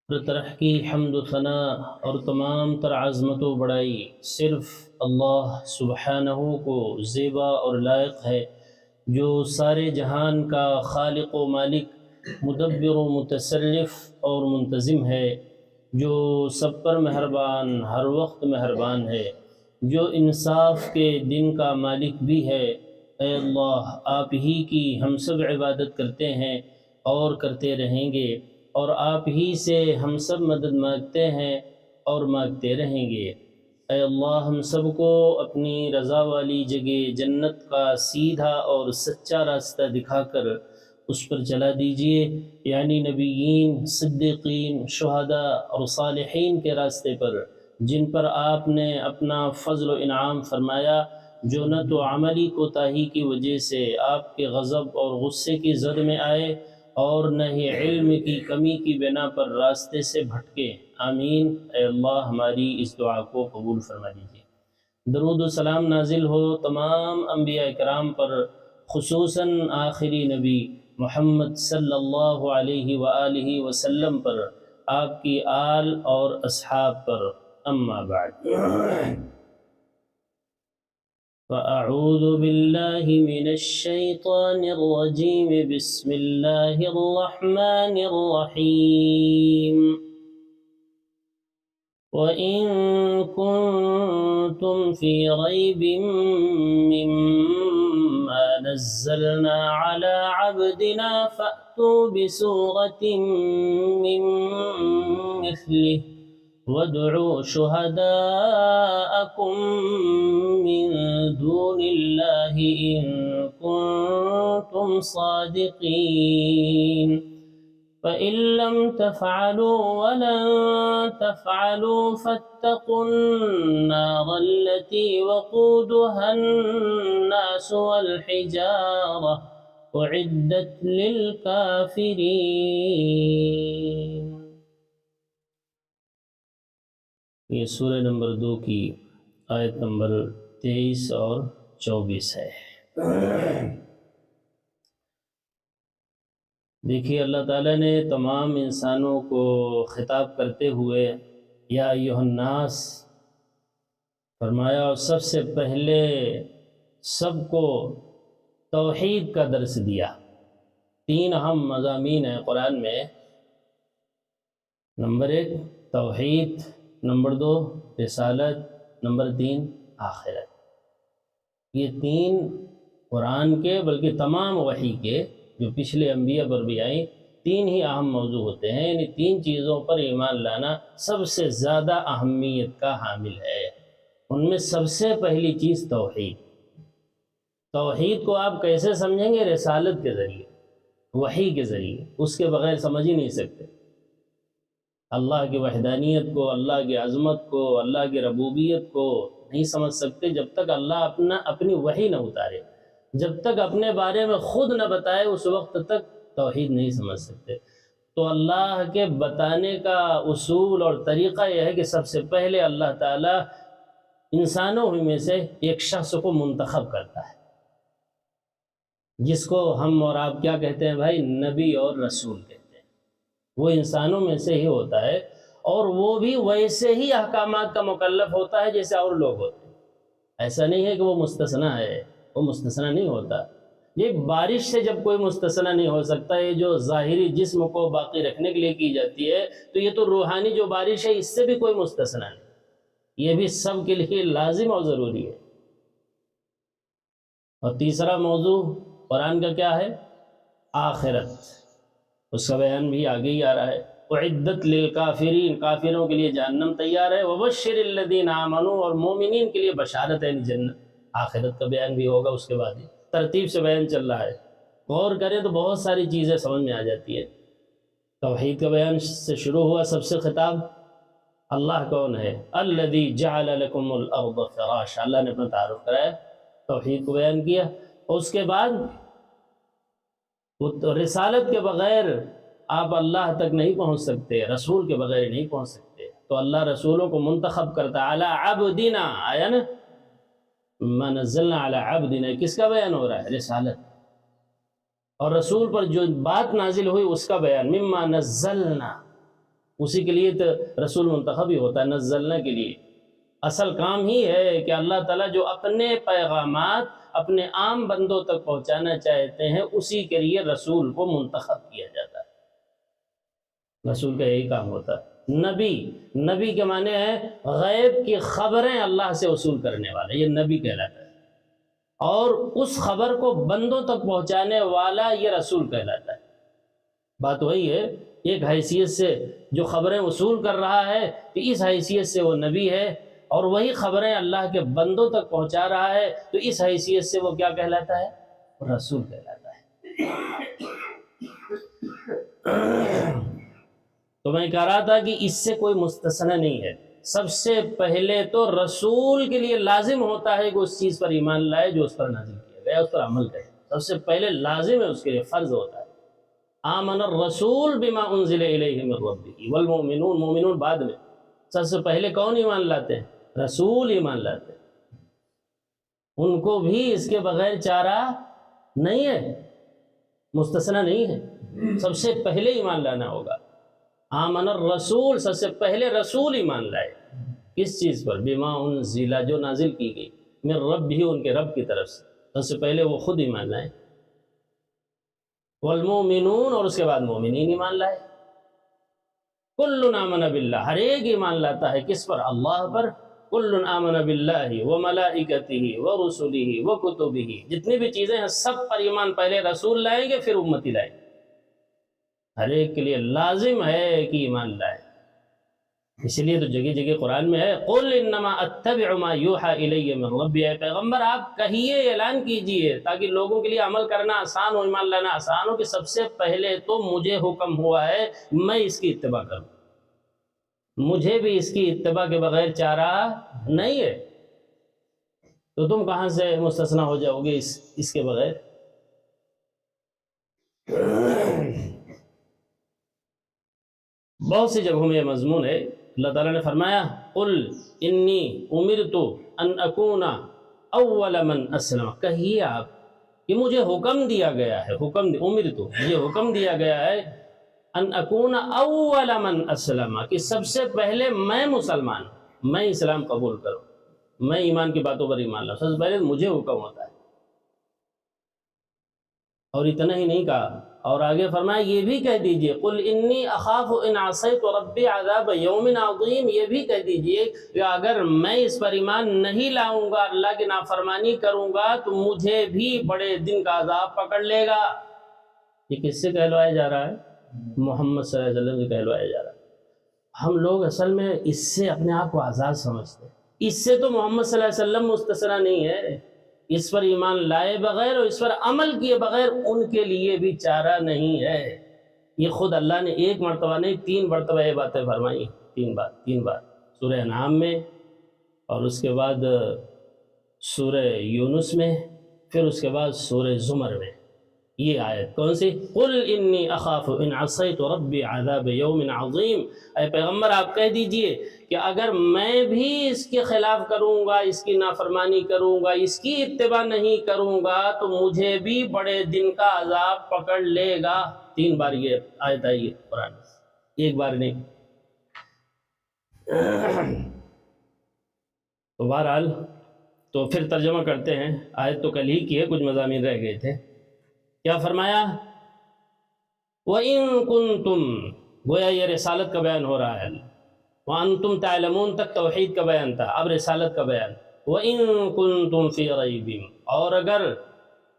طرح کی حمد و ثناء اور تمام تر عظمت و بڑائی صرف اللہ سبحانہ کو زیبا اور لائق ہے، جو سارے جہان کا خالق و مالک، مدبر و متصرف اور منتظم ہے، جو سب پر مہربان، ہر وقت مہربان ہے، جو انصاف کے دن کا مالک بھی ہے۔ اے اللہ، آپ ہی کی ہم سب عبادت کرتے ہیں اور کرتے رہیں گے، اور آپ ہی سے ہم سب مدد مانگتے ہیں اور مانگتے رہیں گے۔ اے اللہ، ہم سب کو اپنی رضا والی جگہ جنت کا سیدھا اور سچا راستہ دکھا کر اس پر چلا دیجئے، یعنی نبیین، صدیقین، شہداء اور صالحین کے راستے پر، جن پر آپ نے اپنا فضل و انعام فرمایا، جو نہ تو عملی کوتاہی کی وجہ سے آپ کے غضب اور غصے کی زد میں آئے، اور نہ ہی علم کی کمی کی بنا پر راستے سے بھٹکے۔ آمین۔ اے اللہ، ہماری اس دعا کو قبول فرما لیجیے۔ درود و سلام نازل ہو تمام انبیاء کرام پر، خصوصاً آخری نبی محمد صلی اللہ علیہ وآلہ وسلم پر، آپ کی آل اور اصحاب پر۔ اما بعد، فأعوذ بالله من الشيطان الرجيم، بسم الله الرحمن الرحيم. وإن كنتم في ريب مما نزلنا على عبدنا فأتوا بسورة من مثله وادعوا شهداءكم من دون الله إن كنتم صادقين. فإن لم تفعلوا ولن تفعلوا فاتقوا النار التي وقودها الناس والحجارة أعدت للكافرين۔ یہ سورہ نمبر 2 کی آیت نمبر 23 اور 24 ہے۔ دیکھیے، اللہ تعالیٰ نے تمام انسانوں کو خطاب کرتے ہوئے یا ایھا الناس فرمایا، اور سب سے پہلے سب کو توحید کا درس دیا۔ 3 اہم مضامین ہیں قرآن میں۔ نمبر 1 توحید، نمبر 2 رسالت، نمبر 3 آخرت۔ یہ 3 قرآن کے بلکہ تمام وحی کے جو پچھلے انبیاء پر بھی آئیں، 3 ہی اہم موضوع ہوتے ہیں، یعنی 3 چیزوں پر ایمان لانا سب سے زیادہ اہمیت کا حامل ہے۔ ان میں سب سے پہلی چیز توحید۔ توحید کو آپ کیسے سمجھیں گے؟ رسالت کے ذریعے، وحی کے ذریعے، اس کے بغیر سمجھ ہی نہیں سکتے۔ اللہ کی وحدانیت کو، اللہ کی عظمت کو، اللہ کی ربوبیت کو نہیں سمجھ سکتے جب تک اللہ اپنی وحی نہ اتارے، جب تک اپنے بارے میں خود نہ بتائے، اس وقت تک توحید نہیں سمجھ سکتے۔ تو اللہ کے بتانے کا اصول اور طریقہ یہ ہے کہ سب سے پہلے اللہ تعالیٰ انسانوں میں سے ایک شخص کو منتخب کرتا ہے، جس کو ہم اور آپ کیا کہتے ہیں بھائی؟ نبی اور رسول کہتے ہیں۔ وہ انسانوں میں سے ہی ہوتا ہے، اور وہ بھی ویسے ہی احکامات کا مکلف ہوتا ہے جیسے اور لوگ ہوتے ہیں۔ ایسا نہیں ہے کہ وہ مستثنیٰ ہے، وہ مستثنیٰ نہیں ہوتا۔ یہ بارش سے جب کوئی مستثنیٰ نہیں ہو سکتا، یہ جو ظاہری جسم کو باقی رکھنے کے لیے کی جاتی ہے، تو یہ تو روحانی جو بارش ہے، اس سے بھی کوئی مستثنیٰ نہیں، یہ بھی سب کے لیے لازم اور ضروری ہے۔ اور تیسرا موضوع قرآن کا کیا ہے؟ آخرت۔ اس کا بیان بھی آگے ہی آ رہا ہے۔ اعدت للکافرین، کافروں کے لیے جہنم تیار ہے۔ وبشر الذین آمنوا، اور مومنین کے لیے بشارت ہے جنت۔ آخرت کا بیان بھی ہوگا اس کے بعد ہی، ترتیب سے بیان چل رہا ہے۔ غور کریں تو بہت ساری چیزیں سمجھ میں آ جاتی ہے۔ توحید کا بیان سے شروع ہوا، سب سے خطاب۔ اللہ کون ہے؟ الذی جعل لکم الارض فراشا، اللہ نے اپنا تعارف کرایا، توحید کو بیان کیا۔ اور اس کے بعد رسالت کے بغیر آپ اللہ تک نہیں پہنچ سکتے، رسول کے بغیر نہیں پہنچ سکتے۔ تو اللہ رسولوں کو منتخب کرتا، علی عبدنا، آیا نا، ما نزلنا علی عبدنا، کس کا بیان ہو رہا ہے؟ رسالت۔ اور رسول پر جو بات نازل ہوئی اس کا بیان، مما نزلنا، اسی کے لیے تو رسول منتخب ہی ہوتا ہے نزلنا کے لیے۔ اصل کام ہی ہے کہ اللہ تعالیٰ جو اپنے پیغامات اپنے عام بندوں تک پہنچانا چاہتے ہیں اسی کے لیے رسول کو منتخب کیا جاتا ہے۔ رسول کا یہی کام ہوتا ہے۔ نبی کے معنی ہے غیب کی خبریں اللہ سے وصول کرنے والا، یہ نبی کہلاتا ہے، اور اس خبر کو بندوں تک پہنچانے والا یہ رسول کہلاتا ہے۔ بات وہی ہے، ایک حیثیت سے جو خبریں وصول کر رہا ہے تو اس حیثیت سے وہ نبی ہے، اور وہی خبریں اللہ کے بندوں تک پہنچا رہا ہے تو اس حیثیت سے وہ کیا کہلاتا ہے؟ رسول کہلاتا ہے۔ تو میں کہہ رہا تھا کہ اس سے کوئی مستثنی نہیں ہے۔ سب سے پہلے تو رسول کے لیے لازم ہوتا ہے کہ اس چیز پر ایمان لائے جو اس پر نازل کیا گیا، اس پر عمل کرے، سب سے پہلے لازم ہے، اس کے لیے فرض ہوتا ہے۔ آمن الرسول بما انزل الیہ من ربہ والمؤمنون، مومنون بعد میں، سب سے پہلے کون ایمان لاتے ہیں؟ رسول ایمان لاتے ہیں۔ ان کو بھی اس کے بغیر چارہ نہیں ہے، مستثنی نہیں ہے، سب سے پہلے ایمان لانا ہوگا۔ آمن الرسول، سب سے پہلے رسول ایمان لائے، کس چیز پر؟ بما انزل، جو نازل کی گئی، من ربہ، ان کے رب کی طرف سے، سب سے پہلے وہ خود ایمان لائے، والمؤمنون، اور اس کے بعد مومنین ایمان لائے۔ کل آمن باللہ، ہر ایک ایمان لاتا ہے کس پر؟ اللہ پر۔ کل آمن باللہ وملائکتہ ورسلہ وکتبہ، جتنی بھی چیزیں ہیں سب پر ایمان پہلے رسول لائیں گے پھر امتی لائیں گے۔ ہر ایک کے لیے لازم ہے کہ ایمان لائے، اس لیے تو جگہ جگہ قرآن میں ہے قل انما اتبع ما یوحی الی من ربی، اے پیغمبر آپ کہیے، اعلان کیجئے تاکہ لوگوں کے لیے عمل کرنا آسان ہو، ایمان لانا آسان ہو، کہ سب سے پہلے تو مجھے حکم ہوا ہے میں اس کی اتباع کروں، مجھے بھی اس کی اتباع کے بغیر چارہ نہیں ہے۔ تو تم کہاں سے مستثنیٰ ہو جاؤ گے اس کے بغیر؟ بہت سی جگہوں میں یہ مضمون ہے۔ اللہ تعالیٰ نے فرمایا قل انی امرت ان اکون اول من اسلم، کہیے آپ کہ مجھے حکم دیا گیا ہے، امرت، مجھے حکم دیا گیا ہے ان اکون اول من اسلم، کہ سب سے پہلے میں مسلمان، میں اسلام قبول کروں، میں ایمان کی باتوں پر ایمان لاؤں، سب سے پہلے مجھے حکم ہوتا ہے۔ اور اتنا ہی نہیں کہا، اور آگے فرمایا یہ بھی کہہ دیجئے قل انی اخاف ان عصیت ربی عذاب یوم عظیم، یہ بھی کہہ دیجئے کہ اگر میں اس پر ایمان نہیں لاؤں گا، اللہ کی نافرمانی کروں گا، تو مجھے بھی بڑے دن کا عذاب پکڑ لے گا۔ یہ کس سے کہلوایا جا رہا ہے؟ محمد صلی اللہ علیہ وسلم سے کہلوایا جا رہا ہے۔ ہم لوگ اصل میں اس سے اپنے آپ کو آزاد سمجھتے ہیں، اس سے تو محمد صلی اللہ علیہ وسلم مستثنیٰ نہیں ہے، اس پر ایمان لائے بغیر اور اس پر عمل کیے بغیر ان کے لیے بھی چارہ نہیں ہے۔ یہ خود اللہ نے ایک مرتبہ نہیں 3 مرتبہ یہ باتیں فرمائی، 3 بار سورہ انعام میں، اور اس کے بعد سورہ یونس میں، پھر اس کے بعد سورہ زمر میں۔ یہ آیت کون سی؟ قل انی اخاف ان عصیت ربی عذاب یوم عظیم، اے پیغمبر آپ کہہ دیجئے کہ اگر میں بھی اس کے خلاف کروں گا، اس کی نافرمانی کروں گا، اس کی اتباع نہیں کروں گا، تو مجھے بھی بڑے دن کا عذاب پکڑ لے گا۔ 3 بار یہ آیت آئی ہے قرآن، ایک بار نہیں۔ تو بہرحال تو پھر ترجمہ کرتے ہیں، آیت تو کل ہی کی ہے، کچھ مضامین رہ گئے تھے۔ کیا فرمایا؟ وَإِن كُنتُمْ، گویا یہ رسالت کا بیان ہو رہا ہے، وَأَنْتُمْ تَعْلَمُونَ تک توحید کا بیان تھا، اب رسالت کا بیان۔ وَإِن كُنتُمْ فِي رَيْبٍ، اور اگر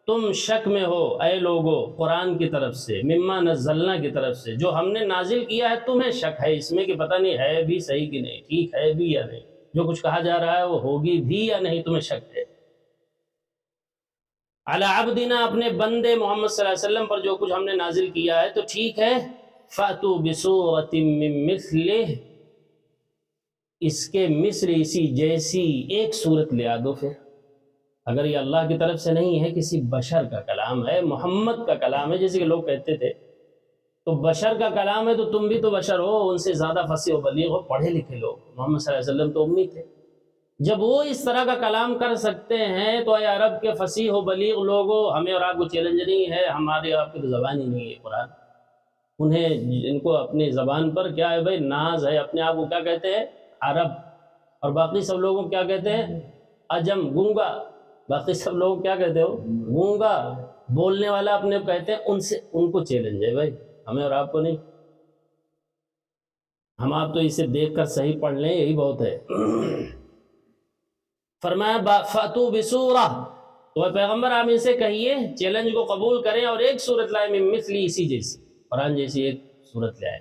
تم شک میں ہو اے لوگو قرآن کی طرف سے، مما نزلنا کی طرف سے، جو ہم نے نازل کیا ہے تمہیں شک ہے اس میں کہ پتہ نہیں ہے بھی صحیح کہ نہیں، ٹھیک ہے بھی یا نہیں، جو کچھ کہا جا رہا ہے وہ ہوگی بھی یا نہیں، تمہیں شک ہے۔ علی عبدنا، اپنے بندے محمد صلی اللہ علیہ وسلم پر جو کچھ ہم نے نازل کیا ہے تو ٹھیک ہے، فَأْتُوا بِسُورَةٍ مِّن مِّثْلِهِ، اس کے مثل، اسی جیسی ایک صورت لے آ دو۔ پھر اگر یہ اللہ کی طرف سے نہیں ہے، کسی بشر کا کلام ہے، محمد کا کلام ہے، جیسے کہ لوگ کہتے تھے، تو بشر کا کلام ہے تو تم بھی تو بشر ہو، ان سے زیادہ فصیح و بلیغ ہو، پڑھے لکھے لوگ، محمد صلی اللہ علیہ وسلم تو امی تھے۔ جب وہ اس طرح کا کلام کر سکتے ہیں تو اے عرب کے فصیح و بلیغ لوگوں، ہمیں اور آپ کو چیلنج نہیں ہے، ہمارے آپ کی تو زبان ہی نہیں ہے قرآن، انہیں ان کو اپنی زبان پر کیا ہے بھائی ناز ہے، اپنے آپ کو کیا کہتے ہیں عرب، اور باقی سب لوگوں کو کیا کہتے ہیں عجم، گونگا، باقی سب لوگ کیا کہتے ہو گونگا، بولنے والا اپنے کو کہتے ہیں، ان کو چیلنج ہے بھائی، ہمیں اور آپ کو نہیں۔ ہم آپ تو اسے دیکھ کر صحیح پڑھ لیں یہی بہت ہے۔ فرمایا فَأْتُوا بِسُورَةٍ، تو پیغمبر آپ ان سے کہیے چیلنج کو قبول کریں اور ایک صورت لائے من مثلی، اسی جیسی قرآن جیسی ایک صورت لائے۔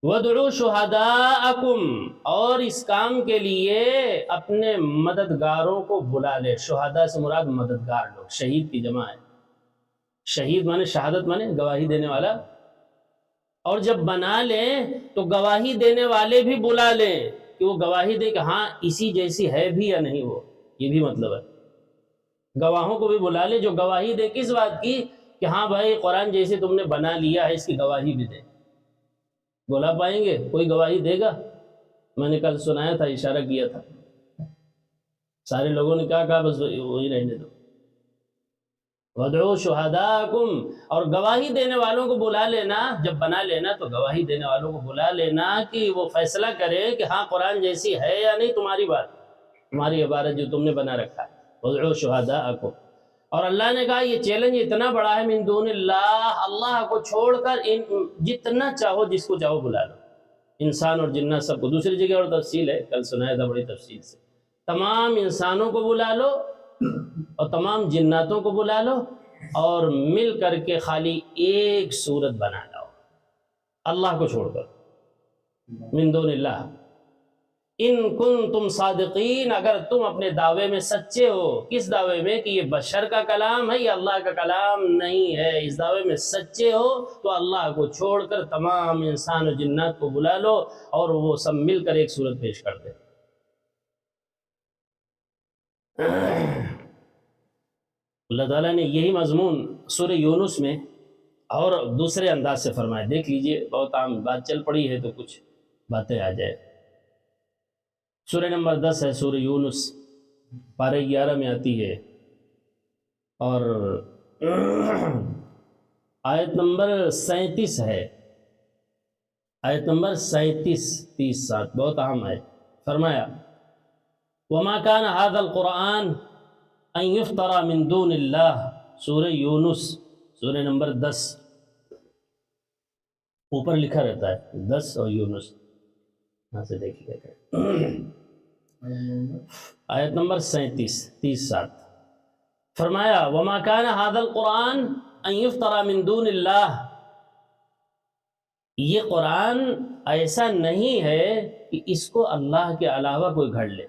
وَادْعُوا شُهَدَاءَكُمْ، اور اس کام کے لیے اپنے مددگاروں کو بلا لے۔ شہداء سے مراد مددگار لوگ، شہید کی جمع ہے، شہید مانے شہادت مانے گواہی دینے والا، اور جب بنا لیں تو گواہی دینے والے بھی بلا لیں کہ وہ گواہی دے کہ ہاں اسی جیسی ہے بھی یا نہیں، وہ یہ بھی مطلب ہے۔ گواہوں کو بھی بلا لے جو گواہی دے کس بات کی کہ ہاں بھائی قرآن جیسے تم نے بنا لیا ہے، اس کی گواہی بھی دے۔ بلا پائیں گے؟ کوئی گواہی دے گا؟ میں نے کل سنایا تھا، اشارہ کیا تھا، سارے لوگوں نے کہا بس وہی رہنے دو۔ وَادْعُوا شُهَدَاءَكُمْ، اور گواہی دینے والوں کو بلا لینا، جب بنا لینا تو گواہی دینے والوں کو بلا لینا کہ وہ فیصلہ کرے کہ ہاں قرآن جیسی ہے یا نہیں تمہاری بات، تمہاری عبارت جو تم نے بنا رکھا ہے۔ وَادْعُوا شُهَدَاءَكُمْ، اور اللہ نے کہا یہ چیلنج اتنا بڑا ہے، من دون اللہ، اللہ کو چھوڑ کر جتنا چاہو جس کو چاہو بلا لو، انسان اور جنات سب کو۔ دوسری جگہ اور تفصیل ہے، کل سنایا تھا بڑی تفصیل سے، تمام انسانوں کو بلا لو اور تمام جناتوں کو بلا لو اور مل کر کے خالی ایک صورت بنا لاؤ اللہ کو چھوڑ کر، من دون اللہ، ان کنتم صادقین، اگر تم اپنے دعوے میں سچے ہو۔ کس دعوے میں؟ کہ یہ بشر کا کلام ہے، یہ اللہ کا کلام نہیں ہے۔ اس دعوے میں سچے ہو تو اللہ کو چھوڑ کر تمام انسان و جنات کو بلا لو اور وہ سب مل کر ایک صورت پیش کر دے۔ اللہ تعالیٰ نے یہی مضمون سورہ یونس میں اور دوسرے انداز سے فرمایا، دیکھ لیجئے، بہت عام بات چل پڑی ہے تو کچھ باتیں آ جائے۔ سورہ نمبر 10 ہے سورہ یونس، پارہ 11 میں آتی ہے، اور آیت نمبر 37 ہے، آیت نمبر 37، 30-7، بہت اہم ہے۔ فرمایا وَمَا كَانَ هَذَا الْقُرْآنِ أَن يُفْتَرَى مِن دُونِ اللَّهِ، سورہ یونس، سورہ نمبر 10، اوپر لکھا رہتا ہے 10 اور یونس، یہاں سے دیکھیے گا آیت نمبر 37، 30-7، فرمایا وَمَا كَانَ هَذَا الْقُرْآنِ أَن يُفْتَرَى مِن دُونِ اللَّهِ، یہ قرآن ایسا نہیں ہے کہ اس کو اللہ کے علاوہ کوئی گھڑ لے،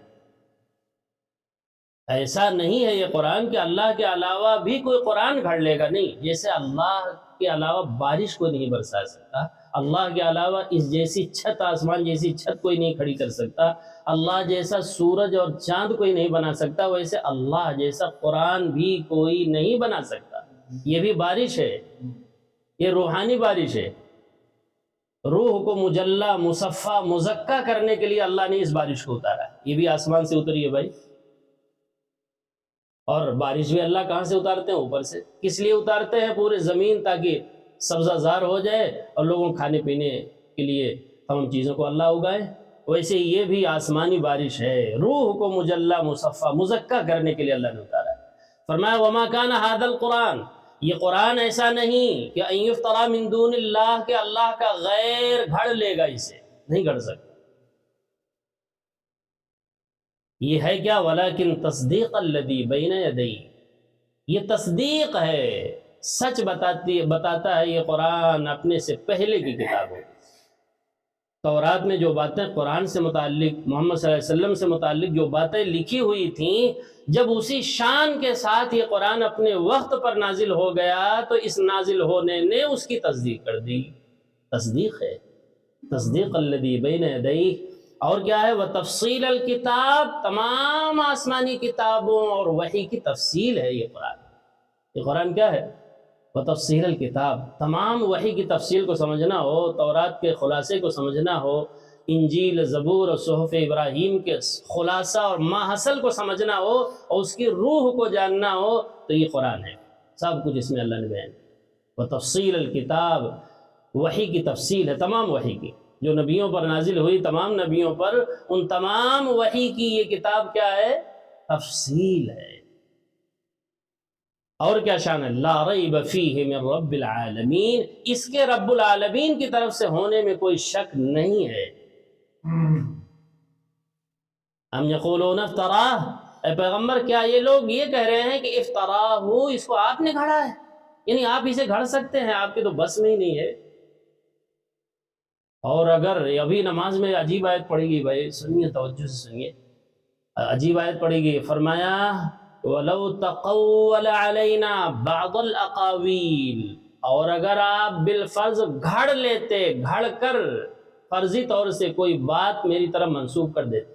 ایسا نہیں ہے یہ قرآن کہ اللہ کے علاوہ بھی کوئی قرآن گھڑ لے گا، نہیں۔ جیسے اللہ کے علاوہ بارش کو نہیں برسا سکتا، اللہ کے علاوہ اس جیسی چھت، آسمان جیسی چھت کوئی نہیں کھڑی کر سکتا، اللہ جیسا سورج اور چاند کوئی نہیں بنا سکتا، ویسے اللہ جیسا قرآن بھی کوئی نہیں بنا سکتا۔ یہ بھی بارش ہے، یہ روحانی بارش ہے، روح کو مجلہ، مصفہ، مزکہ کرنے کے لیے اللہ نے اس بارش کو اتارا ہے، یہ بھی آسمان سے اتری ہے بھائی۔ اور بارش بھی اللہ کہاں سے اتارتے ہیں؟ اوپر سے۔ کس لیے اتارتے ہیں؟ پورے زمین تاکہ سبزہ زار ہو جائے اور لوگوں کھانے پینے کے لیے تمام چیزوں کو اللہ اگائے، ویسے یہ بھی آسمانی بارش ہے، روح کو مجلہ، مصفہ، مزکہ کرنے کے لیے اللہ نے اتارا ہے۔ فرمایا وَمَا كَانَ هَذَا الْقُرْآنِ، یہ قرآن ایسا نہیں کہ أَن يُفْتَرَى مِن دُونِ اللَّهِ، کہ اللہ کا غیر گھڑ لے گا، اسے نہیں گھڑ سکتا۔ یہ ہے کیا؟ وَلَكِن تَصْدِيقَ الَّذِي بَيْنَ يَدَيْهِ، یہ تصدیق ہے، سچ بتاتا ہے یہ قرآن اپنے سے پہلے کی کتابوں۔ تورات میں جو باتیں قرآن سے متعلق، محمد صلی اللہ علیہ وسلم سے متعلق جو باتیں لکھی ہوئی تھیں، جب اسی شان کے ساتھ یہ قرآن اپنے وقت پر نازل ہو گیا تو اس نازل ہونے نے اس کی تصدیق کر دی۔ تصدیق ہے، تصدیق الذی بین یدیہ، اور کیا ہے؟ وتفصیل الکتاب، تمام آسمانی کتابوں اور وحی کی تفصیل ہے یہ قرآن۔ یہ قرآن کیا ہے؟ وتفصیل الکتاب، تمام وحی کی تفصیل کو سمجھنا ہو، تورات کے خلاصے کو سمجھنا ہو، انجیل، زبور اور صحف ابراہیم کے خلاصہ اور ماحصل کو سمجھنا ہو اور اس کی روح کو جاننا ہو تو یہ قرآن ہے، سب کچھ اس میں اللہ نے بیان کیا۔ وتفصیل الکتاب، وحی کی تفصیل ہے تمام وحی کی جو نبیوں پر نازل ہوئی، تمام نبیوں پر، ان تمام وحی کی یہ کتاب کیا ہے؟ تفصیل ہے۔ اور کیا شان ہے؟ لا ریب فیہ من رب العالمین، اس کے رب العالمین کی طرف سے ہونے میں کوئی شک نہیں ہے۔ ام یقولون افتراہ، اے پیغمبر کیا یہ لوگ یہ کہہ رہے ہیں کہ افطراہ، اس کو آپ نے گھڑا ہے؟ یعنی آپ اسے گھڑ سکتے ہیں، آپ کے تو بس میں ہی نہیں ہے۔ اور اگر ابھی نماز میں عجیب آیت پڑھی گئی، بھائی سنیے، توجہ سے سنیے، عجیب آیت پڑھی گئی، فرمایا وَلَوْ تَقَوَّلَ عَلَيْنَا بَعْضَ الْأَقَاوِيلِ، اور اگر آپ بالفرض گھڑ لیتے، گھڑ کر فرضی طور سے کوئی بات میری طرف منسوب کر دیتے،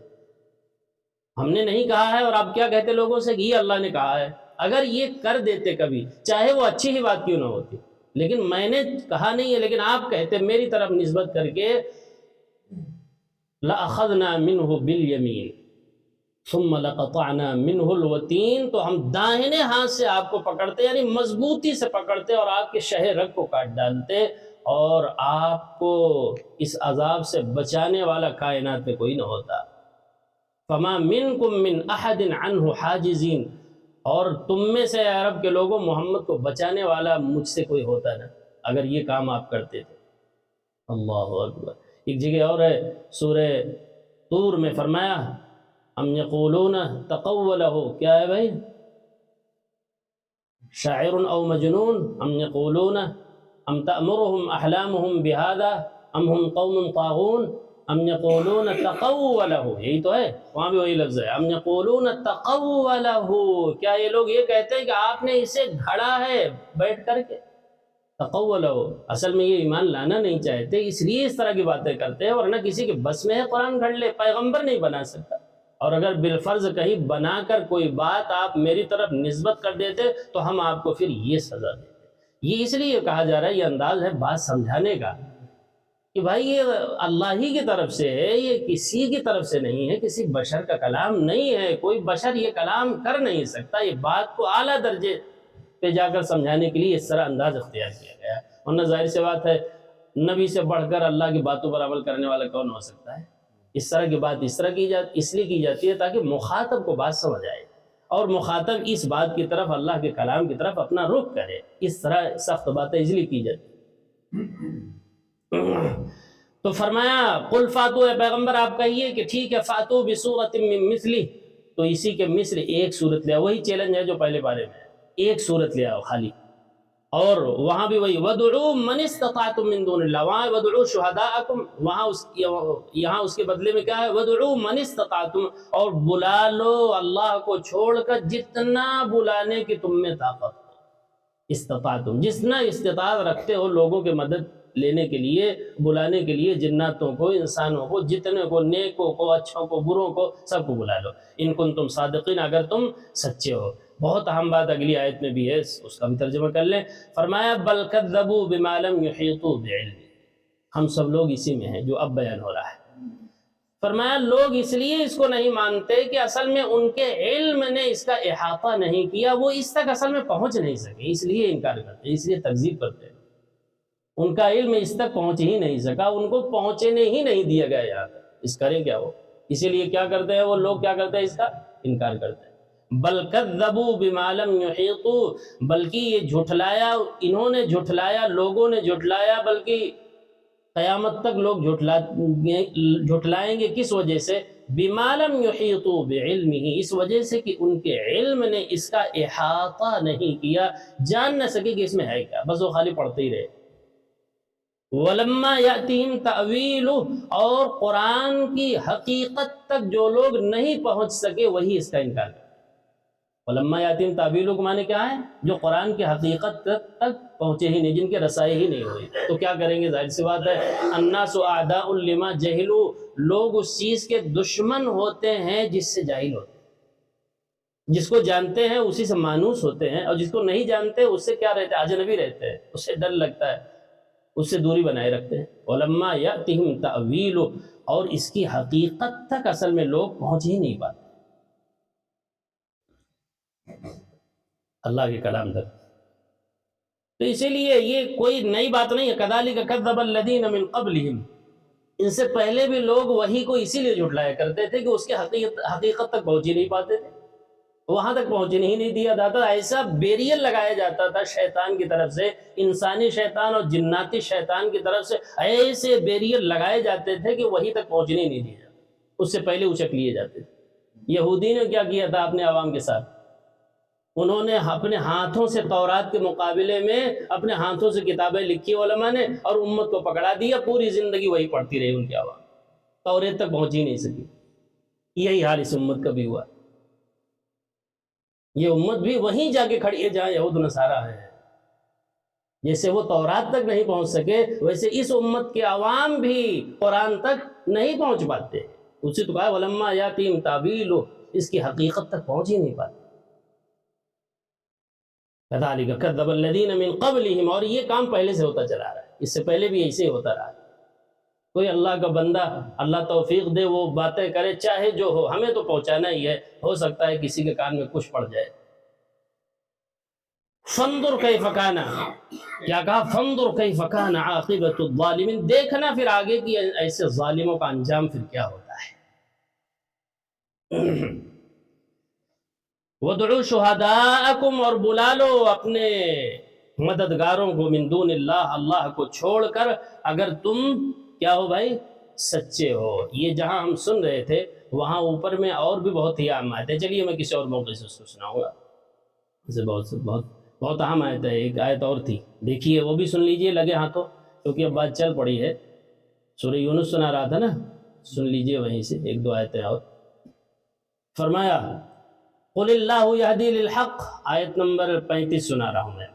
ہم نے نہیں کہا ہے اور آپ کیا کہتے لوگوں سے کہ یہ اللہ نے کہا ہے، اگر یہ کر دیتے کبھی، چاہے وہ اچھی ہی بات کیوں نہ ہوتی، لیکن میں نے کہا نہیں ہے لیکن آپ کہتے میری طرف نسبت کر کے، لَأَخَذْنَا مِنْهُ بِالْيَمِينِ ثُمَّ لَقَطَعْنَا مِنْهُ الْوَتِينَ، تو ہم داہنے ہاتھ سے آپ کو پکڑتے، یعنی مضبوطی سے پکڑتے اور آپ کے شہ رگ کو کاٹ ڈالتے، اور آپ کو اس عذاب سے بچانے والا کائنات میں کوئی نہ ہوتا۔ فَمَا مِنْكُمْ مِنْ أَحَدٍ عَنْهُ حَاجِزِينَ، اور تم میں سے عرب کے لوگوں محمد کو بچانے والا مجھ سے کوئی ہوتا نہ اگر یہ کام آپ کرتے تھے۔ اللہ اکبر۔ ایک جگہ اور ہے سورہ طور میں فرمایا ام یقولون تقولہ، کیا ہے بھائی؟ شاعر او مجنون، ام یقولون ام تأمرهم احلامهم بهذا ام هم قوم طاغون، ام یقولون تقولہ، یہی تو ہے، وہاں بھی وہی لفظ ہے، ام یقولون تقولہ، کیا یہ لوگ یہ کہتے ہیں کہ آپ نے اسے گھڑا ہے بیٹھ کر کے؟ تقولہ، اصل میں یہ ایمان لانا نہیں چاہتے، اس لیے اس طرح کی باتیں کرتے ہیں، ورنہ کسی کے بس میں ہے قرآن گھڑ لے، پیغمبر نہیں بنا سکتا۔ اور اگر بالفرض کہیں بنا کر کوئی بات آپ میری طرف نسبت کر دیتے تو ہم آپ کو پھر یہ سزا دیتے۔ یہ اس لیے کہا جا رہا ہے، یہ انداز ہے بات سمجھانے کا کہ بھائی یہ اللہ ہی کی طرف سے ہے، یہ کسی کی طرف سے نہیں ہے، کسی بشر کا کلام نہیں ہے، کوئی بشر یہ کلام کر نہیں سکتا۔ یہ بات کو اعلیٰ درجے پہ جا کر سمجھانے کے لیے اس طرح انداز اختیار کیا گیا ہے، ورنہ ظاہر سی بات ہے نبی سے بڑھ کر اللہ کی باتوں پر عمل کرنے والا کون ہو سکتا ہے؟ اس طرح کی بات اس لیے کی جاتی ہے تاکہ مخاطب کو بات سمجھ آئے، اور مخاطب اس بات کی طرف، اللہ کے کلام کی طرف اپنا رخ کرے، اس طرح سخت باتیں اس لیے کی جاتی۔ تو فرمایا قل فاتو، اے پیغمبر آپ کہیے کہ ٹھیک ہے، فاتو بسورۃ من مثلہ، تو اسی کے مثل ایک صورت لے آؤ، وہی چیلنج ہے جو پہلے بارے میں ہے، ایک صورت لے آؤ خالی۔ اور وہاں بھی وہی وَدْعُوا مَنِ اسْتَطَعْتُم مِّن دُونِ اللَّهِ، وہاں وَدْعُوا شُهَدَاءَكُمْ، یہاں اس کے بدلے میں کیا ہے؟ وَدْعُوا مَنِ اسْتَطَعْتُم، اور بلا لو اللہ کو چھوڑ کر جتنا بلانے کی تم میں طاقت ہو، استطاعتم، جتنا استطاعت رکھتے ہو لوگوں کے مدد لینے کے لیے، بلانے کے لیے، جناتوں کو، انسانوں کو، جتنے کو، نیکوں کو، اچھوں کو، بروں کو، سب کو بلا لو، ان کنتم صادقین، اگر تم سچے ہو۔ بہت اہم بات اگلی آیت میں بھی ہے، اس کا بھی ترجمہ کر لیں، فرمایا بل کذبوا بما لم یحیطوا بعلمہ، ہم سب لوگ اسی میں ہیں جو اب بیان ہو رہا ہے۔ فرمایا لوگ اس لیے اس کو نہیں مانتے کہ اصل میں ان کے علم نے اس کا احاطہ نہیں کیا، وہ اس تک اصل میں پہنچ نہیں سکے، اس لیے انکار کرتے ہیں، اس لیے تکذیب کرتے ہیں، ان کا علم اس تک پہنچ ہی نہیں سکا، ان کو پہنچنے ہی نہیں دیا گیا یہاں تک، اس کریں کیا وہ؟ اسی لیے کیا کرتے ہیں وہ لوگ، کیا کرتے ہیں؟ اس کا انکار کرتے ہیں۔ بل کذبوا بما لم یحیطوا، بلکہ یہ جھٹلایا، انہوں نے جھٹلایا، لوگوں نے جھٹلایا، بلکہ قیامت تک لوگ جھٹلائیں گے، کس وجہ سے؟ بما لم یحیطوا بعلمہ، اس وجہ سے کہ ان کے علم نے اس کا احاطہ نہیں کیا، جان نہ سکے کہ اس میں ہے کیا، بس وہ خالی پڑھتے ہی رہے۔ وَلَمَّا يَأْتِهِمْ تَأْوِيلُهُ، اور قرآن کی حقیقت تک جو لوگ نہیں پہنچ سکے وہی اس کا انکار کرتے۔ وَلَمَّا يَأْتِهِمْ تَأْوِيلُهُ کے معنی کیا ہے؟ جو قرآن کی حقیقت تک پہنچے ہی نہیں، جن کے رسائی ہی نہیں ہوئی، تو کیا کریں گے؟ ظاہر سی بات ہے، النَّاسُ أَعْدَاءٌ لِمَا جَهِلُوا، لوگ اس چیز کے دشمن ہوتے ہیں جس سے جاہل ہوتے ہیں، جس کو جانتے ہیں اسی سے مانوس ہوتے ہیں، اور جس کو نہیں جانتے اس سے کیا رہتے ہیں؟ اجنبی رہتے ہیں، اس سے ڈر لگتا ہے، اس سے دوری بنائے رکھتے ہیں۔ وَلَمَّا يَأْتِهِمْ تَأْوِيلُهُ، اور اس کی حقیقت تک اصل میں لوگ پہنچ ہی نہیں پاتے اللہ کے کلام تک۔ تو اسی لیے یہ کوئی نئی بات نہیں ہے. کذالک کذب الذین من قبلہم، ان سے پہلے بھی لوگ وحی کو اسی لیے جھٹلایا کرتے تھے کہ اس کے حقیقت تک پہنچ ہی نہیں پاتے تھے، وہاں تک پہنچنے ہی نہیں دیا جاتا. ایسا بیریل لگایا جاتا تھا شیطان کی طرف سے، انسانی شیطان اور جناتی شیطان کی طرف سے ایسے بیریل لگائے جاتے تھے کہ وہی تک پہنچنے ہی نہیں دیا جاتا، اس سے پہلے اچک لیے جاتے تھے. یہودی نے کیا کیا تھا اپنے عوام کے ساتھ؟ انہوں نے اپنے ہاتھوں سے تورات کے مقابلے میں اپنے ہاتھوں سے کتابیں لکھی علماء نے، اور امت کو پکڑا دیا، پوری زندگی وہی پڑھتی رہی ان کی عوام، توریت تک پہنچ ہی نہیں سکی. یہی حال اس امت کا بھی ہوا. یہ امت بھی وہیں جا کے کھڑی ہے جہاں یہود نصارہ ہیں. جیسے وہ تورات تک نہیں پہنچ سکے، ویسے اس امت کے عوام بھی قرآن تک نہیں پہنچ پاتے. اسی تو کہا وَلَمَّا يَأْتِهِمْ تَأْوِيلُهُ، اس کی حقیقت تک پہنچ ہی نہیں پاتے. كَذَلِكَ كَذَّبَ الَّذِينَ مِن قَبْلِهِمْ، اور یہ کام پہلے سے ہوتا چلا رہا ہے، اس سے پہلے بھی ایسے ہی ہوتا رہا ہے. کوئی اللہ کا بندہ، اللہ توفیق دے، وہ باتیں کرے، چاہے جو ہو، ہمیں تو پہنچانا ہی ہے. ہو سکتا ہے کسی کے کان میں کچھ پڑ جائے. فَانْظُرْ كَيْفَ كَانَ، کیا کہا؟ فَانْظُرْ كَيْفَ كَانَ عَاقِبَةُ الظَّالِمِينَ، دیکھنا پھر آگے کی ایسے ظالموں کا انجام پھر کیا ہوتا ہے. وَادْعُوا شُهَدَاءَكُمْ، اور بلا لو اپنے مددگاروں کو، من دون اللہ، اللہ کو چھوڑ کر، اگر تم کیا ہو بھائی؟ سچے ہو. یہ جہاں ہم سن رہے تھے وہاں اوپر میں اور بھی بہت ہی اہم آیت ہے. چلیے میں کسی اور موقع سے اس کو سناؤں گا. اسے بہت اہم آیت ہے. ایک آیت اور تھی، دیکھیے وہ بھی سن لیجئے لگے ہاتھوں، کیونکہ اب بات چل پڑی ہے. سورہ یونس سنا رہا تھا نا، سن لیجئے وہیں سے ایک دو آیتیں اور. فرمایا قل اللہ یہدی للحق، آیت نمبر 35 سنا رہا ہوں میں.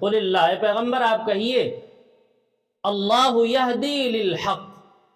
قل اللہ، اے پیغمبر آپ کہیے، اللہ یہدی للحق،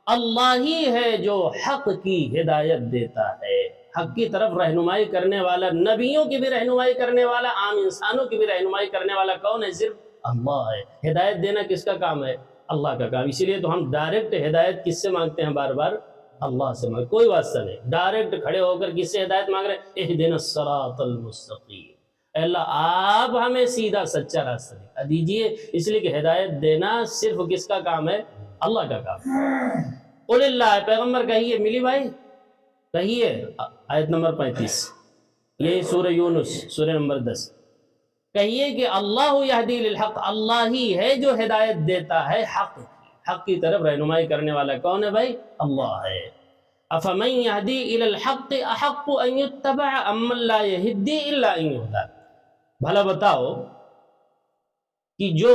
اللہ ہی ہے جو حق کی ہدایت دیتا ہے، حق کی طرف رہنمائی کرنے والا. نبیوں کی بھی رہنمائی کرنے والا، عام انسانوں کی بھی رہنمائی کرنے والا کون ہے؟ صرف اللہ ہے. ہدایت دینا کس کا کام ہے؟ اللہ کا کام. اسی لیے تو ہم ڈائریکٹ ہدایت کس سے مانگتے ہیں؟ بار بار اللہ سے مانگتے، کوئی واسطہ نہیں. ڈائریکٹ کھڑے ہو کر کس سے ہدایت مانگ رہے ہیں؟ اہدنا الصراط المستقیم، اے اللہ آپ ہمیں سیدھا سچا راستہ دکھا دیجئے. اس لیے کہ ہدایت دینا صرف کس کا کام ہے؟ اللہ کا کام ہے. قل اللہ، پیغمبر کہیے، ملی بھائی کہیے. آیت نمبر 35، یہ سورہ یونس سورہ نمبر 10. کہیے کہ اللہ یہدی للحق، اللہ ہی ہے جو ہدایت دیتا ہے حق کی طرف رہنمائی کرنے والا کون ہے بھائی؟ اللہ ہے. افمن یہدی الی الحق احق ان یتبع امن لا یہدی الا ان یہدی، بھلا بتاؤ کہ جو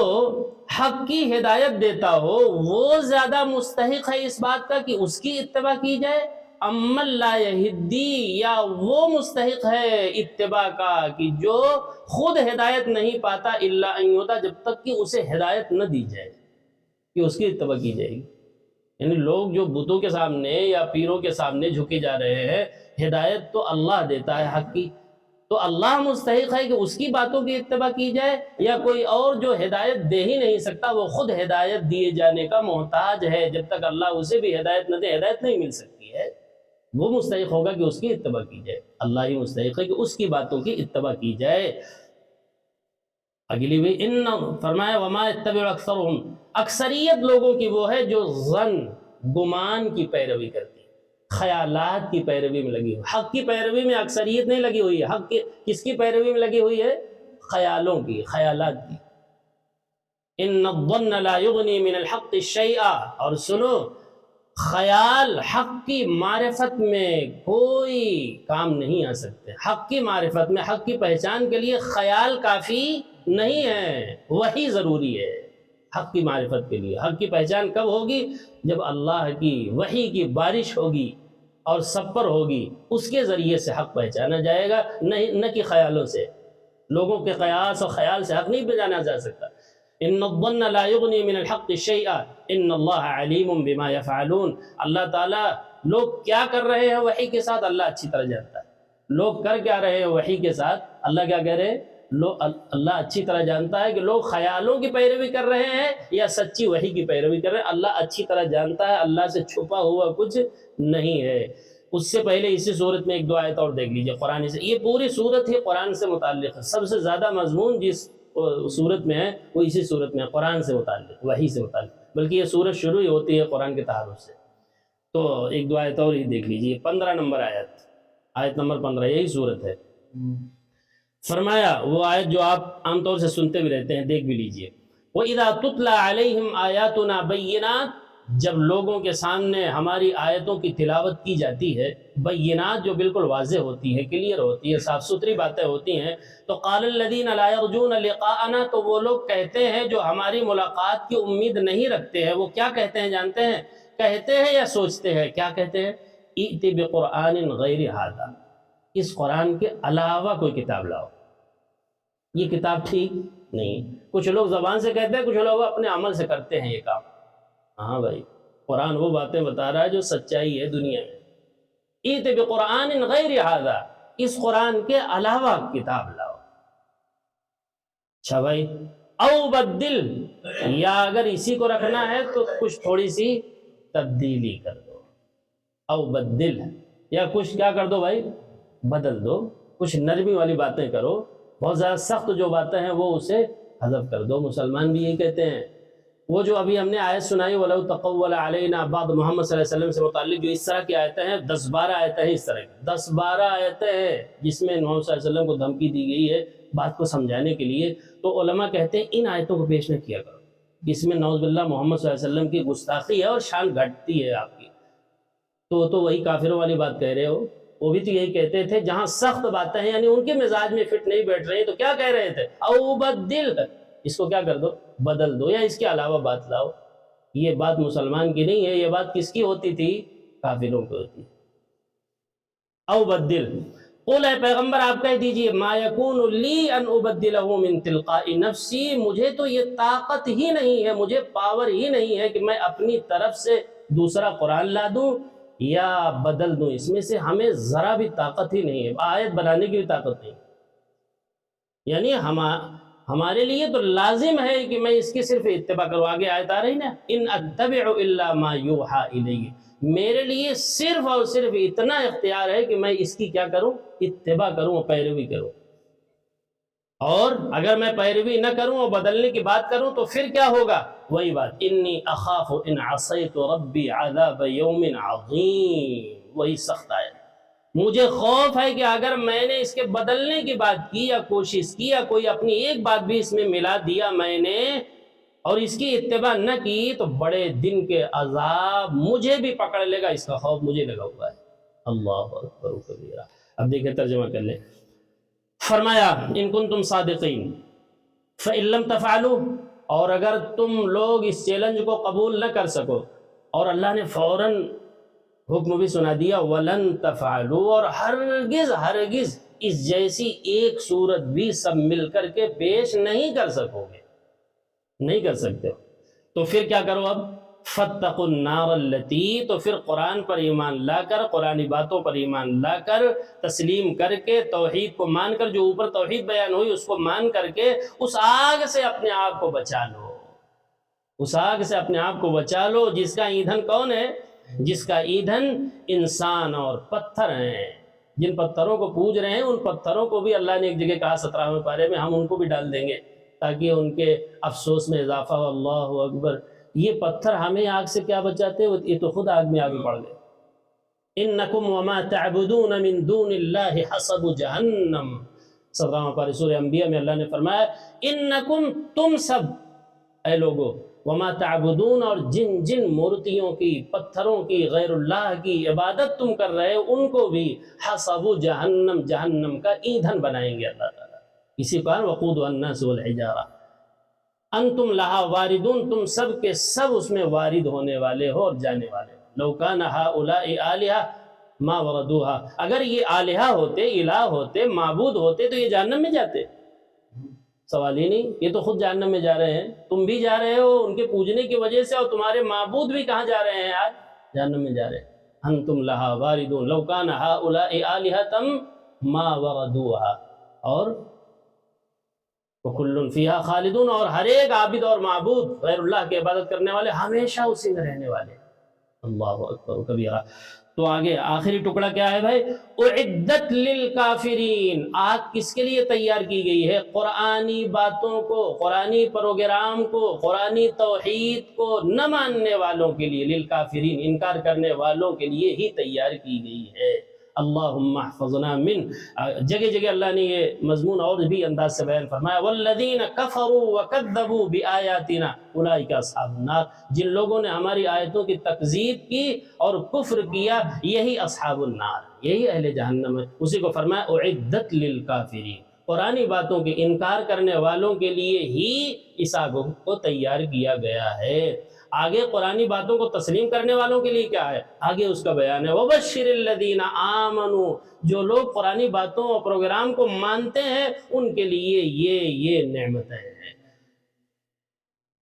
حق کی ہدایت دیتا ہو وہ زیادہ مستحق ہے اس بات کا کہ اس کی اتباع کی جائے، امن لا یہدی، یا وہ مستحق ہے اتباع کا کہ جو خود ہدایت نہیں پاتا الا ان یہدی، جب تک کہ اسے ہدایت نہ دی جائے کہ اس کی اتباع کی جائے گی. یعنی لوگ جو بتوں کے سامنے یا پیروں کے سامنے جھکے جا رہے ہیں، ہدایت تو اللہ دیتا ہے حق کی، تو اللہ مستحق ہے کہ اس کی باتوں کی اتباع کی جائے، یا کوئی اور جو ہدایت دے ہی نہیں سکتا، وہ خود ہدایت دیے جانے کا محتاج ہے، جب تک اللہ اسے بھی ہدایت نہ دے ہدایت نہیں مل سکتی ہے. وہ مستحق ہوگا کہ اس کی اتباع کی جائے. اللہ ہی مستحق ہے کہ اس کی باتوں کی اتباع کی جائے. اگلی بھی فرمایا وما یتبع اکثرهم، اکثریت لوگوں کی وہ ہے جو ظن، گمان کی پیروی کرتی ہے، خیالات کی پیروی میں لگی ہوئی. حق کی پیروی میں اکثریت نہیں لگی ہوئی ہے. حق کس کی پیروی میں لگی ہوئی ہے؟ خیالوں کی، خیالات کی. ان الظن لا یغنی من الحق شیئا، اور سنو خیال حق کی معرفت میں کوئی کام نہیں آ سکتے. حق کی معرفت میں، حق کی پہچان کے لیے خیال کافی نہیں ہے، وحی ضروری ہے حق کی معرفت کے لیے. حق کی پہچان کب ہوگی؟ جب اللہ کی وحی کی بارش ہوگی اور سب پر ہوگی، اس کے ذریعے سے حق پہچانا جائے گا، نہ کہ خیالوں سے. لوگوں کے قیاس اور خیال سے حق نہیں پہچانا جا سکتا. ان الظن لا یغنی من الحق شیئا ان اللہ علیم بما یفعلون، اللہ تعالیٰ لوگ کیا کر رہے ہیں وحی کے ساتھ اللہ اچھی طرح جانتا ہے. لوگ کر کیا رہے ہیں وحی کے ساتھ، اللہ کیا کہہ رہے ہیں؟ اللہ اچھی طرح جانتا ہے کہ لوگ خیالوں کی پیروی کر رہے ہیں یا سچی وحی کی پیروی کر رہے ہیں. اللہ اچھی طرح جانتا ہے، اللہ سے چھپا ہوا کچھ نہیں ہے. اس سے پہلے اسی صورت میں ایک دو آیت اور دیکھ لیجئے قرآن سے. یہ پوری صورت ہی قرآن سے متعلق ہے. سب سے زیادہ مضمون جس صورت میں ہے وہ اسی صورت میں ہے، قرآن سے متعلق، وحی سے متعلق، بلکہ یہ صورت شروع ہی ہوتی ہے قرآن کے تعارف سے۔ تو ایک دو آیت اور ہی دیکھ لیجیے، 15 نمبر آیت نمبر 15 یہی صورت ہے۔ فرمایا وہ آیت جو آپ عام طور سے سنتے بھی رہتے ہیں، دیکھ بھی لیجیے۔ وَإِذَا تُتْلَى عَلَيْهِمْ آيَاتُنَا بَيِّنَاتٍ، جب لوگوں کے سامنے ہماری آیتوں کی تلاوت کی جاتی ہے، بینات جو بالکل واضح ہوتی ہے، کلیئر ہوتی ہے، صاف ستھری باتیں ہوتی ہیں، تو قال الذین لا یرجون لقاءنا، تو وہ لوگ کہتے ہیں جو ہماری ملاقات کی امید نہیں رکھتے ہیں، وہ کیا کہتے ہیں جانتے ہیں؟ کہتے ہیں یا سوچتے ہیں؟ کیا کہتے ہیں؟ ائت بقرآن غیر ھذا، اس قرآن کے علاوہ کوئی کتاب لاؤ، یہ کتاب ٹھیک نہیں۔ کچھ لوگ زبان سے کہتے ہیں، کچھ لوگ اپنے عمل سے کرتے ہیں یہ کام۔ ہاں بھائی، قرآن وہ باتیں بتا رہا ہے جو سچائی ہے دنیا میں۔ ائت بقرآن غیر ھذا، اس قرآن کے علاوہ کتاب لاؤ۔ اچھا بھائی، او بدل، یا اگر اسی کو رکھنا ہے تو کچھ تھوڑی سی تبدیلی کر دو، او بدل، یا کچھ کیا کر دو بھائی؟ بدل دو، کچھ نرمی والی باتیں کرو، بہت زیادہ سخت جو باتیں ہیں وہ اسے حذف کر دو۔ مسلمان بھی یہی کہتے ہیں۔ وہ جو ابھی ہم نے آیت سنائی وَلَوْ تَقَوَّلَ عَلَيْنَا بعض، محمد صلی اللہ علیہ وسلم سے متعلق جو اس طرح کی آیتیں ہیں، 10-12 آیتیں ہیں اس طرح کی، 10-12 آیتیں ہیں جس میں محمد صلی اللہ علیہ وسلم کو دھمکی دی گئی ہے بات کو سمجھانے کے لیے۔ تو علماء کہتے ہیں ان آیتوں کو پیش نہ کیا کرو، اس میں نعوذ باللہ محمد صلی اللہ علیہ وسلم کی گستاخی ہے اور شان گھٹتی ہے آپ کی۔ تو وہی کافروں والی بات کہہ رہے ہو۔ وہ بھی تو یہی کہتے تھے، جہاں سخت باتیں ہیں یعنی ان کے مزاج میں فٹ نہیں بیٹھ رہی، تو کیا کہہ رہے تھے؟ او بدل، اس کو کیا کر دو؟ بدل دو، یا اس کے علاوہ بات لاؤ۔ یہ بات مسلمان کی نہیں ہے، یہ بات کس کی ہوتی تھی؟ کافروں کی ہوتی ہے۔ او بدل، قل، اے پیغمبر آپ کہہ دیجئے، ما یکون لی ان ابدلہ من تلقاء نفسی، مجھے تو یہ طاقت ہی نہیں ہے، مجھے پاور ہی نہیں ہے کہ میں اپنی طرف سے دوسرا قرآن لا دوں یا بدل دوں، اس میں سے ہمیں ذرا بھی طاقت ہی نہیں ہے، آیت بنانے کی بھی طاقت نہیں۔ یعنی ہمارے لیے تو لازم ہے کہ میں اس کی صرف اتباع کروں۔ آگے آیت آ رہی نا، ان اتبع الا ما یوحى الی، میرے لیے صرف اور صرف اتنا اختیار ہے کہ میں اس کی کیا کروں؟ اتباع کروں اور پیروی کروں۔ اور اگر میں پیروی نہ کروں اور بدلنے کی بات کروں تو پھر کیا ہوگا؟ وہی بات، انی اخاف ان عصیت ربی عذاب یوم عظیم، وہی سخت آیت۔ مجھے خوف ہے کہ اگر میں نے اس کے بدلنے کی بات کی یا کوشش کی یا کوئی اپنی ایک بات بھی اس میں ملا دیا میں نے اور اس کی اتباع نہ کی تو بڑے دن کے عذاب مجھے بھی پکڑ لے گا، اس کا خوف مجھے لگا ہوا ہے۔ اللہ اکبر و کبیرہ۔ اب دیکھیں ترجمہ کر لیں۔ فرمایا ان کنتم صادقین فإن لم تفعلوا، اور اگر تم لوگ اس چیلنج کو قبول نہ کر سکو، اور اللہ نے فوراً حکم بھی سنا دیا وَلَن تَفْعَلُوا، اور ہرگز اس جیسی ایک صورت بھی سب مل کر کے پیش نہیں کر سکو گے، نہیں کر سکتے، تو پھر کیا کرو؟ اب فَاتَّقُوا النَّارَ الَّتِي، تو پھر قرآن پر ایمان لا کر، قرآنی باتوں پر ایمان لا کر، تسلیم کر کے، توحید کو مان کر، جو اوپر توحید بیان ہوئی اس کو مان کر کے اس آگ سے اپنے آپ کو بچا لو، اس آگ سے اپنے آپ کو بچا لو جس کا ایندھن کون ہے؟ جس کا ایندھن انسان اور پتھر ہیں۔ جن پتھروں کو پوج رہے ہیں ان پتھروں کو بھی اللہ نے ایک جگہ کہا 17ویں پارے میں، ہم ان کو بھی ڈال دیں گے تاکہ ان کے افسوس میں اضافہ ہو۔ اللہ اکبر، یہ پتھر ہمیں آگ سے کیا بچاتے ہیں؟ یہ تو خود آگ میں آگے پڑ گئے۔ انکم وما تعبدون من دون اللہ حسب جہنم، 17واں پارے سورہ انبیاء میں اللہ نے فرمایا انکم، تم سب اے لوگو، وما تعبدون، اور جن مورتیوں کی، پتھروں کی، غیر اللہ کی عبادت تم کر رہے ہو ان کو بھی حسب جہنم، جہنم کا ایندھن بنائیں گے اللہ تعالیٰ۔ اسی پر وقودها الناس والحجارہ، انتم لہا واردون، تم سب کے سب اس میں وارد ہونے والے ہو اور جانے والے ہو۔ لو کان ہؤلاء آلہہ ما وردوها، اگر یہ آلہہ ہوتے، الہ ہوتے، معبود ہوتے تو یہ جہنم میں جاتے؟ سوال ہی نہیں، یہ تو خود جہنم میں جا رہے ہیں، تم بھی جا رہے ہو ان کے پوجنے کی وجہ سے، اور تمہارے معبود بھی کہاں جا رہے ہیں آج؟ جہنم میں جا رہے ہیں۔ انتم لہا واردون لو کان ہؤلاء آلہۃ ما وردوها، اور وکل فیہا خالدون، اور ہر ایک عابد اور معبود غیر اللہ کی عبادت کرنے والے ہمیشہ اسی میں رہنے والے۔ اللہ اکبر کبیرہ۔ تو آگے آخری ٹکڑا کیا ہے بھائی؟ اعدت للکافرین، آگ کس کے لیے تیار کی گئی ہے؟ قرآنی باتوں کو، قرآنی پروگرام کو، قرآنی توحید کو نہ ماننے والوں کے لیے، للکافرین انکار کرنے والوں کے لیے ہی تیار کی گئی ہے۔ اللہم احفظنا من، جگہ جگہ اللہ نے یہ مضمون اور بھی انداز سے بیان فرمایا، والذین کفروا وکذبوا بآیاتنا اولئک اصحاب النار، جن لوگوں نے ہماری آیتوں کی تکذیب کی اور کفر کیا یہی اصحاب النار، یہی اہل جہنم ہے۔ اسی کو فرمایا اعدت للکافرین، قرآنی باتوں کے انکار کرنے والوں کے لیے ہی اس آگ کو تیار کیا گیا ہے۔ آگے قرآنی باتوں کو تسلیم کرنے والوں کے لیے کیا ہے؟ آگے اس کا بیان ہے، وَبَشِّرِ الَّذِينَ آمَنُوا، جو لوگ قرآنی باتوں اور پروگرام کو مانتے ہیں ان کے لیے یہ نعمتیں ہیں۔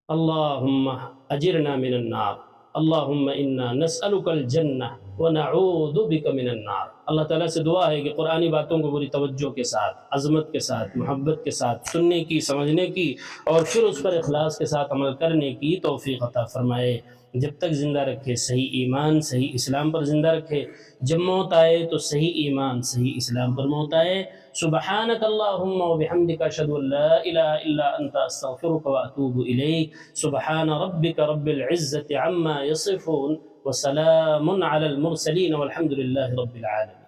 اللہم اجرنا من النار، اللہم انا نسألک الجنہ ونعوذ بک من النار۔ اللہ تعالیٰ سے دعا ہے کہ قرآنی باتوں کو پوری توجہ کے ساتھ، عظمت کے ساتھ، محبت کے ساتھ سننے کی، سمجھنے کی اور پھر اس پر اخلاص کے ساتھ عمل کرنے کی توفیق عطا فرمائے۔ جب تک زندہ رکھے صحیح ایمان، صحیح اسلام پر زندہ رکھے، جب موت آئے تو صحیح ایمان، صحیح اسلام پر موت آئے۔ سبحانک اللہم وبحمدک اشہد ان لا الہ الا انت استغفرک واتوب الیک۔ سبحان ربک رب العزة عما یصفون وسلام علی المرسلین والحمد للہ رب العالمین۔